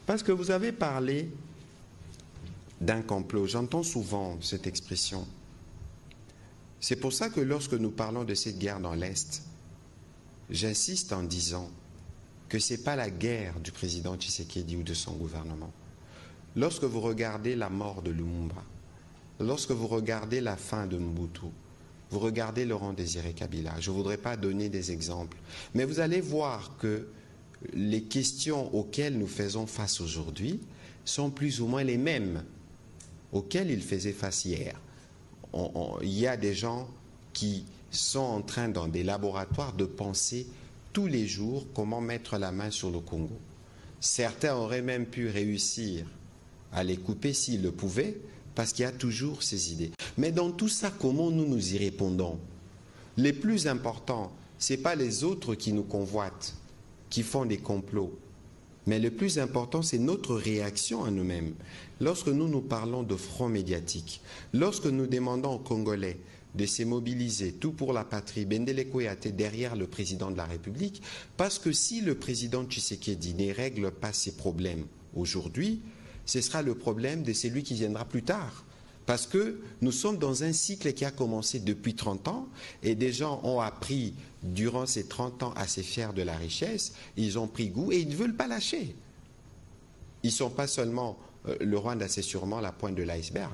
Parce que vous avez parlé d'un complot. J'entends souvent cette expression. C'est pour ça que lorsque nous parlons de cette guerre dans l'Est, j'insiste en disant que ce n'est pas la guerre du président Tshisekedi ou de son gouvernement. Lorsque vous regardez la mort de Lumumba, lorsque vous regardez la fin de Mobutu, vous regardez Laurent Désiré Kabila, je ne voudrais pas donner des exemples, mais vous allez voir que les questions auxquelles nous faisons face aujourd'hui sont plus ou moins les mêmes auxquelles ils faisaient face hier. Il y a des gens qui sont en train dans des laboratoires de penser tous les jours comment mettre la main sur le Congo. Certains auraient même pu réussir à les couper s'ils le pouvaient, parce qu'il y a toujours ces idées. Mais dans tout ça, comment nous y répondons? Les plus importants, ce n'est pas les autres qui nous convoitent, qui font des complots. Mais le plus important, c'est notre réaction à nous-mêmes. Lorsque nous parlons de front médiatique, lorsque nous demandons aux Congolais de se mobiliser, tout pour la patrie, Bendele Koyate derrière le président de la République, parce que si le président Tshisekedi ne règle pas ses problèmes aujourd'hui, ce sera le problème de celui qui viendra plus tard. Parce que nous sommes dans un cycle qui a commencé depuis 30 ans et des gens ont appris durant ces 30 ans à se faire de la richesse, ils ont pris goût et ils ne veulent pas lâcher. Ils ne sont pas seulement, le Rwanda c'est sûrement la pointe de l'iceberg.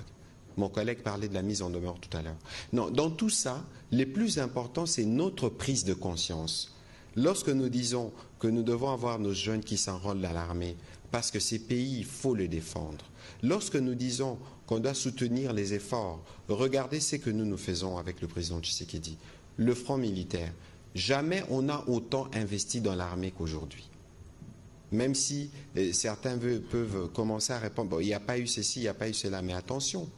Mon collègue parlait de la mise en demeure tout à l'heure. Non, dans tout ça, le plus important c'est notre prise de conscience. Lorsque nous disons que nous devons avoir nos jeunes qui s'enrôlent dans l'armée, parce que ces pays, il faut les défendre. Lorsque nous disons qu'on doit soutenir les efforts, regardez ce que nous faisons avec le président Tshisekedi. Le front militaire, jamais on n'a autant investi dans l'armée qu'aujourd'hui. Même si certains peuvent commencer à répondre, bon, il n'y a pas eu ceci, il n'y a pas eu cela, mais attention.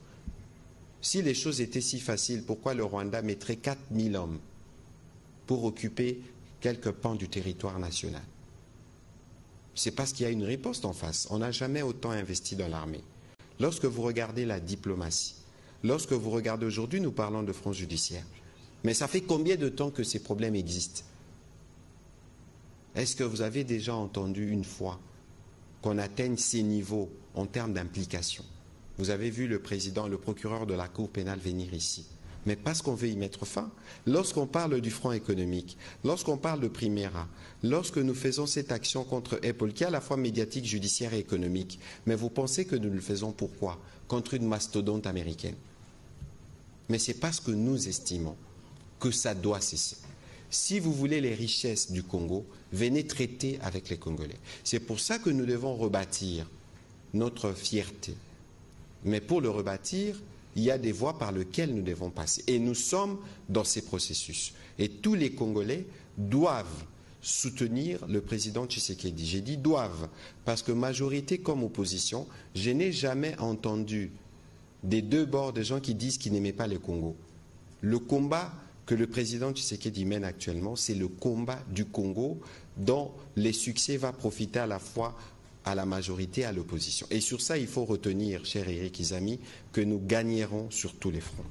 Si les choses étaient si faciles, pourquoi le Rwanda mettrait 4000 hommes pour occuper quelques pans du territoire national? C'est parce qu'il y a une riposte en face. On n'a jamais autant investi dans l'armée. Lorsque vous regardez la diplomatie, lorsque vous regardez aujourd'hui, nous parlons de front judiciaire. Mais ça fait combien de temps que ces problèmes existent? Est-ce que vous avez déjà entendu une fois qu'on atteigne ces niveaux en termes d'implication? Vous avez vu le président, le procureur de la Cour pénale venir ici. Mais parce qu'on veut y mettre fin. Lorsqu'on parle du front économique, lorsqu'on parle de Primera, lorsque nous faisons cette action contre Apple, qui est à la fois médiatique, judiciaire et économique, mais vous pensez que nous le faisons pourquoi? Contre une mastodonte américaine. Mais c'est parce que nous estimons que ça doit cesser. Si vous voulez les richesses du Congo, venez traiter avec les Congolais. C'est pour ça que nous devons rebâtir notre fierté. Mais pour le rebâtir, il y a des voies par lesquelles nous devons passer. Et nous sommes dans ces processus. Et tous les Congolais doivent soutenir le président Tshisekedi. J'ai dit doivent, parce que majorité comme opposition, je n'ai jamais entendu des deux bords de gens qui disent qu'ils n'aimaient pas le Congo. Le combat que le président Tshisekedi mène actuellement, c'est le combat du Congo dont les succès vont profiter à la fois à la majorité, à l'opposition. Et sur ça, il faut retenir, cher Eric Izami, que nous gagnerons sur tous les fronts.